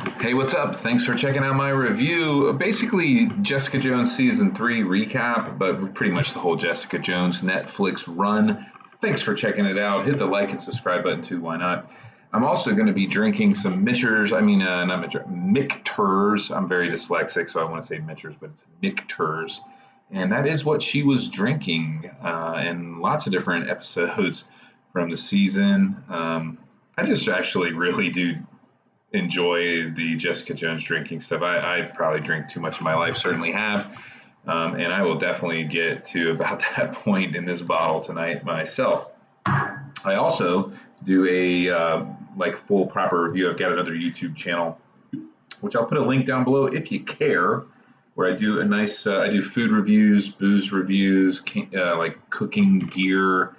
Hey, what's up? Thanks for checking out my review. Basically, Jessica Jones Season 3 recap, but pretty much the whole Jessica Jones Netflix run. Thanks for checking it out. Hit the like and subscribe button too, why not? I'm also going to be drinking some not Michters. I'm very dyslexic, so I want to say Michters, but it's Michters. And that is what she was drinking in lots of different episodes from the season. I just actually really do enjoy the Jessica Jones drinking stuff. I probably drink too much in my life, certainly have. And I will definitely get to about that point in this bottle tonight myself. I also do a full proper review. I've got another YouTube channel, which I'll put a link down below if you care, where I do I do food reviews, booze reviews, like cooking gear,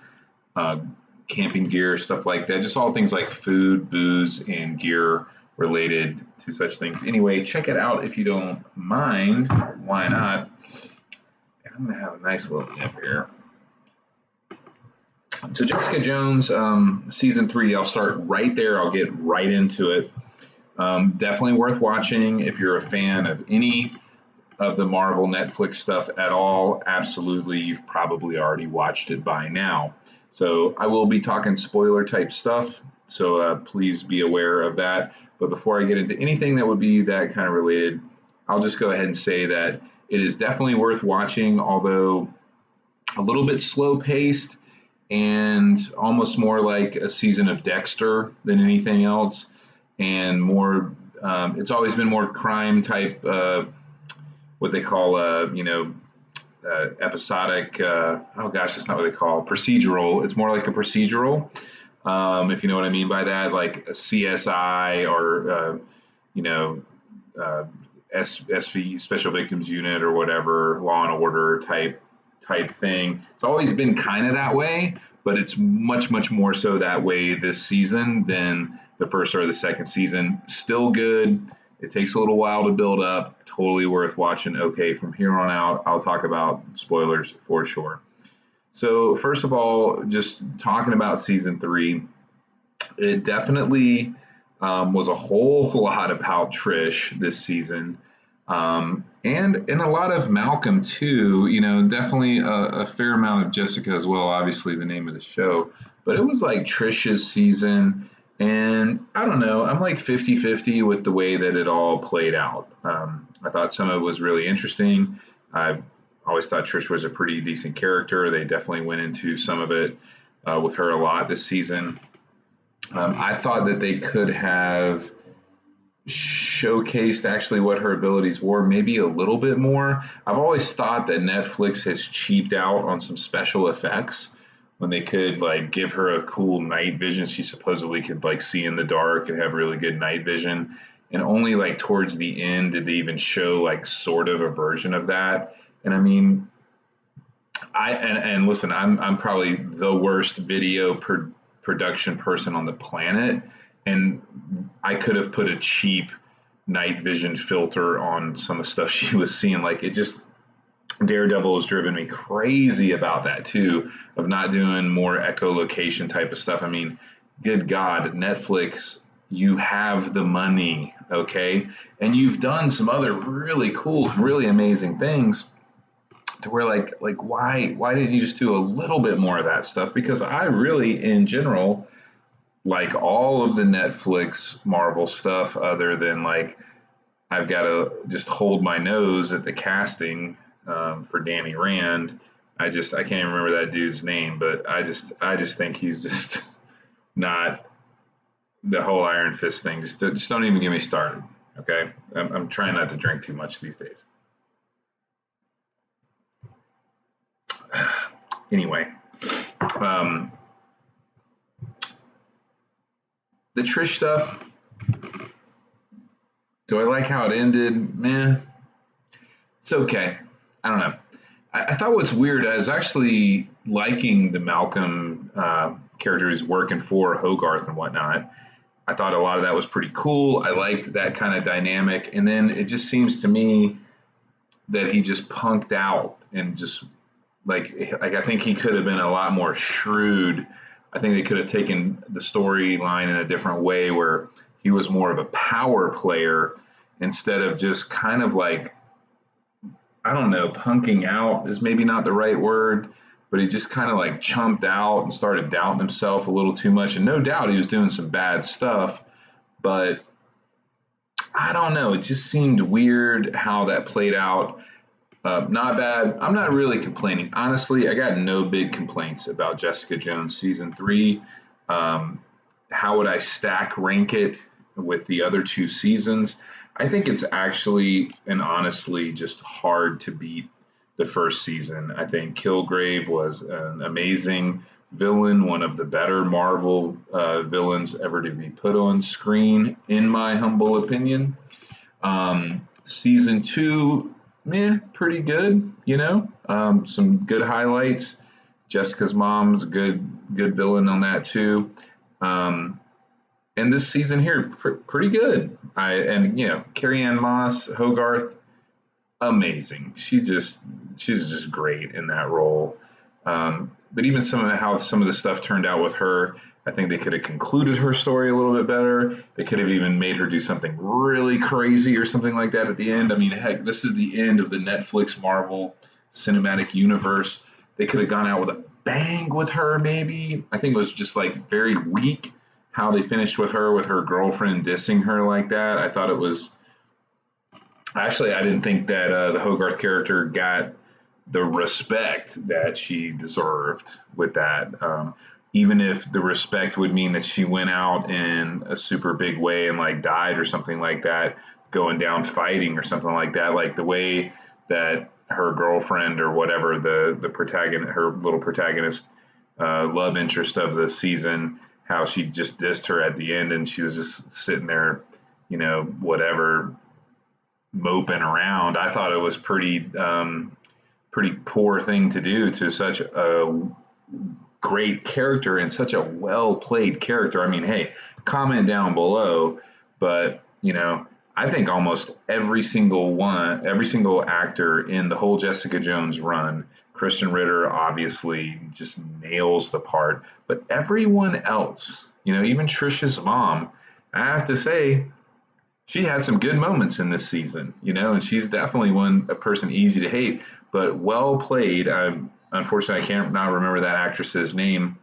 camping gear, stuff like that. Just all things like food, booze, and gear related to such things. Anyway, check it out if you don't mind. Why not? I'm gonna have a nice little nip here. So Jessica Jones, season 3, I'll start right there. I'll get right into it. Definitely worth watching if you're a fan of any of the Marvel Netflix stuff at all. Absolutely, you've probably already watched it by now. So I will be talking spoiler type stuff, so please be aware of that. But before I get into anything that would be that kind of related, I'll just go ahead and say that it is definitely worth watching, although a little bit slow paced and almost more like a season of Dexter than anything else. And more, it's always been more crime type, what they call, episodic, oh gosh, that's not what they call procedural. It's more like a procedural, if you know what I mean by that, like a CSI or, SV, Special Victims Unit or whatever, Law and Order type thing. It's always been kind of that way, but it's much, much more so that way this season than the first or the second season. Still good. It takes a little while to build up. Totally worth watching. Okay, from here on out, I'll talk about spoilers for sure. So first of all, just talking about season 3, it definitely was a whole lot about Trish this season. And a lot of Malcolm too, definitely a fair amount of Jessica as well, obviously the name of the show, but it was like Trish's season. And I don't know, I'm like 50-50 with the way that it all played out. I thought some of it was really interesting. I always thought Trish was a pretty decent character. They definitely went into some of it with her a lot this season. I thought that they could have showcased actually what her abilities were maybe a little bit more. I've always thought that Netflix has cheaped out on some special effects when they could like give her a cool night vision. She supposedly could like see in the dark and have really good night vision. And only like towards the end did they even show like sort of a version of that. And I mean, and listen, I'm probably the worst video production person on the planet, and I could have put a cheap night vision filter on some of the stuff she was seeing. Like it just, Daredevil has driven me crazy about that too, of not doing more echolocation type of stuff. I mean, good God, Netflix, you have the money, okay? And you've done some other really cool, really amazing things to where like why didn't you just do a little bit more of that stuff? Because I really, in general, like all of the Netflix Marvel stuff, other than like I've got to just hold my nose at the casting for Danny Rand. I can't even remember that dude's name, but I just think he's just not the whole Iron Fist thing. Just don't even get me started. Okay, I'm trying not to drink too much these days. Anyway, the Trish stuff. Do I like how it ended? Meh. It's okay. I don't know. I thought what's weird, I was actually liking the Malcolm character who's working for Hogarth and whatnot. I thought a lot of that was pretty cool. I liked that kind of dynamic. And then it just seems to me that he just punked out and just like I think he could have been a lot more shrewd. I think they could have taken the storyline in a different way where he was more of a power player instead of just kind of like, I don't know, punking out is maybe not the right word, but he just kind of like chumped out and started doubting himself a little too much. And no doubt he was doing some bad stuff, but I don't know. It just seemed weird how that played out. Not bad. I'm not really complaining. Honestly, I got no big complaints about Jessica Jones season three. Um, how would I stack rank it with the other two seasons? I think it's actually and honestly just hard to beat the first season. I think Kilgrave was an amazing villain, one of the better Marvel villains ever to be put on screen, in my humble opinion. Season two, meh, pretty good. Some good highlights. Jessica's mom's a good villain on that too. Um, and this season here, pretty good. Carrie Ann Moss, Hogarth, amazing. She's just great in that role. But even how some of the stuff turned out with her, I think they could have concluded her story a little bit better. They could have even made her do something really crazy or something like that at the end. I mean, heck, this is the end of the Netflix Marvel cinematic universe. They could have gone out with a bang with her, maybe. I think it was just like very weak how they finished with her girlfriend dissing her like that. I thought it was actually, I didn't think that the Hogarth character got the respect that she deserved with that. Even if the respect would mean that she went out in a super big way and like died or something like that, going down fighting or something like that, like the way that her girlfriend or whatever the protagonist, her little protagonist, love interest of the season, how she just dissed her at the end and she was just sitting there, whatever, moping around. I thought it was pretty poor thing to do to such a great character and such a well played character. I mean, hey, comment down below, but I think almost every single actor in the whole Jessica Jones run, Christian Ritter obviously just nails the part, but everyone else, even Trisha's mom, I have to say, she had some good moments in this season, and she's definitely a person easy to hate, but well played. Unfortunately, I can't now remember that actress's name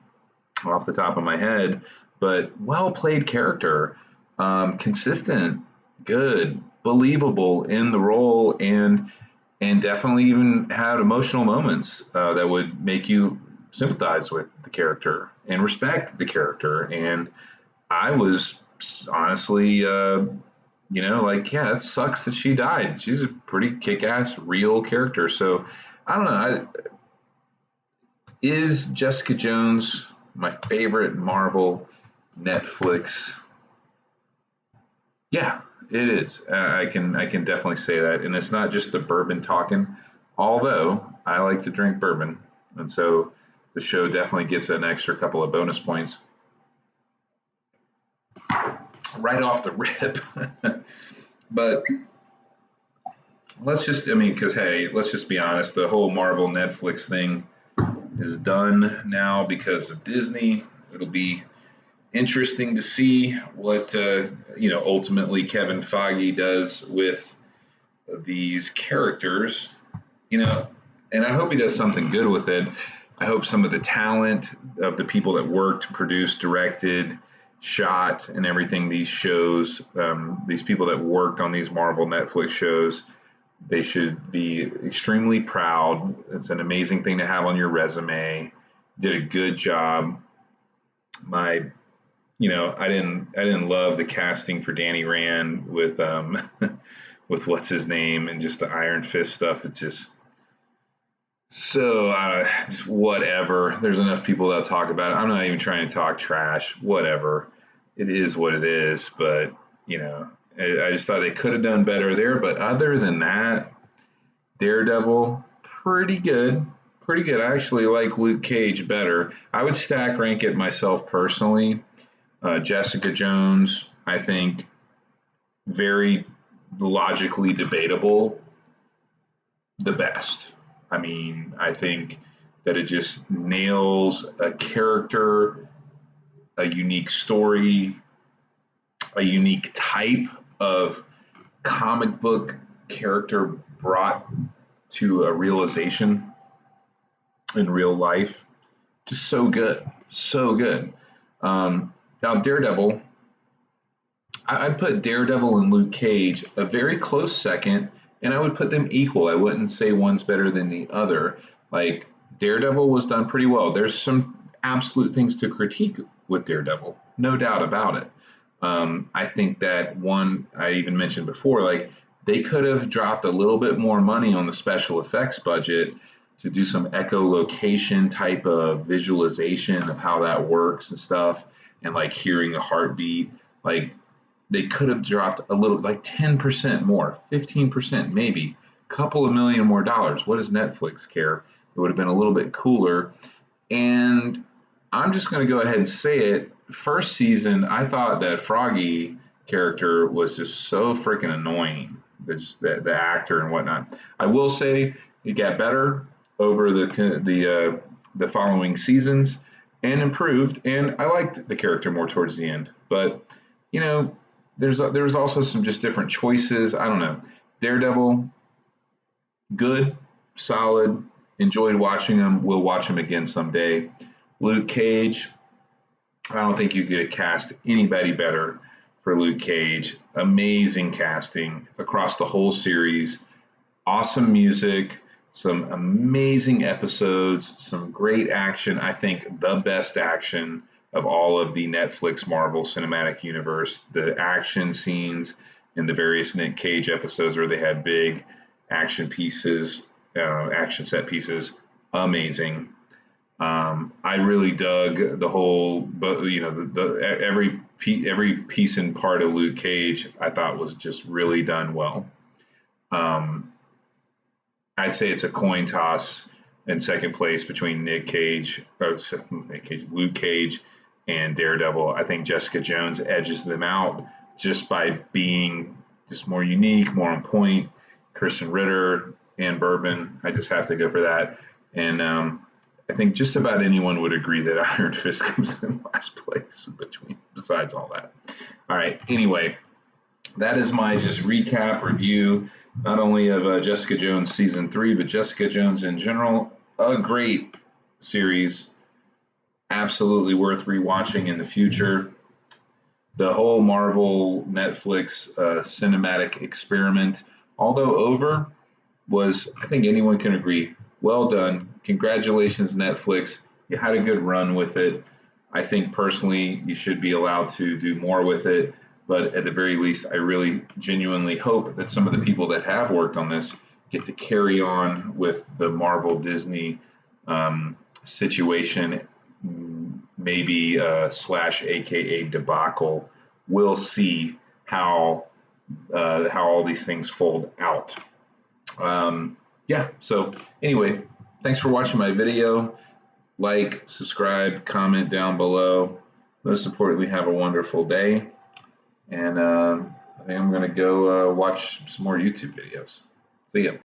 off the top of my head, but well played character, consistent, good, believable in the role, and definitely even had emotional moments that would make you sympathize with the character and respect the character. And I was honestly, yeah, it sucks that she died. She's a pretty kick-ass, real character. So I don't know. Is Jessica Jones my favorite Marvel Netflix? Yeah, it is. I can definitely say that, and it's not just the bourbon talking. Although I like to drink bourbon, and so the show definitely gets an extra couple of bonus points right off the rip. But because hey, let's just be honest, the whole Marvel Netflix thing is done now because of Disney. It'll be interesting to see what ultimately Kevin Feige does with these characters, and I hope he does something good with it. I hope some of the talent of the people that worked, produced, directed, shot, and everything these shows, these people that worked on these Marvel Netflix shows, they should be extremely proud. It's an amazing thing to have on your resume. Did a good job. I didn't love the casting for Danny Rand with with what's his name and just the Iron Fist stuff. It's just just whatever. There's enough people that talk about it. I'm not even trying to talk trash. Whatever. It is what it is. But I just thought they could have done better there. But other than that, Daredevil, pretty good. Pretty good. I actually like Luke Cage better. I would stack rank it myself personally. Jessica Jones, I think, very logically debatable, the best. I mean, I think that it just nails a character, a unique story, a unique type of comic book character brought to a realization in real life. Just so good, so good. Now Daredevil, I'd put Daredevil and Luke Cage a very close second, and I would put them equal. I wouldn't say one's better than the other. Like Daredevil was done pretty well. There's some absolute things to critique with Daredevil, no doubt about it. I think that one I even mentioned before, like they could have dropped a little bit more money on the special effects budget to do some echolocation type of visualization of how that works and stuff, and like hearing a heartbeat. Like they could have dropped a little, like 10% more, 15% maybe, a couple of million more dollars. What does Netflix care? It would have been a little bit cooler. And I'm just going to go ahead and say it. First season, I thought that Froggy character was just so freaking annoying. The actor and whatnot. I will say it got better over the following seasons and improved. And I liked the character more towards the end. But you know, there's also some just different choices. I don't know. Daredevil, good, solid. Enjoyed watching him. We'll watch him again someday. Luke Cage, I don't think you could have cast anybody better for Luke Cage. Amazing casting across the whole series. Awesome music, some amazing episodes, some great action. I think the best action of all of the Netflix Marvel Cinematic Universe. The action scenes in the various Nick Cage episodes where they had big action pieces, action set pieces, amazing. I really dug the whole, but every piece and part of Luke Cage I thought was just really done well. I'd say it's a coin toss in second place between Luke Cage, and Daredevil. I think Jessica Jones edges them out just by being just more unique, more on point. Kristen Ritter and Bourbon, I just have to go for that. And I think just about anyone would agree that Iron Fist comes in last place besides all that. All right. Anyway, that is my just recap review, not only of Jessica Jones season 3, but Jessica Jones in general. A great series, absolutely worth rewatching in the future. The whole Marvel Netflix cinematic experiment, although over, was, I think anyone can agree, well done. Congratulations, Netflix. You had a good run with it. I think personally you should be allowed to do more with it. But at the very least, I really genuinely hope that some of the people that have worked on this get to carry on with the Marvel Disney situation, maybe slash AKA debacle. We'll see how all these things fold out. Yeah. So anyway, thanks for watching my video. Like, subscribe, comment down below. Most importantly, have a wonderful day. And I think I'm going to go watch some more YouTube videos. See ya.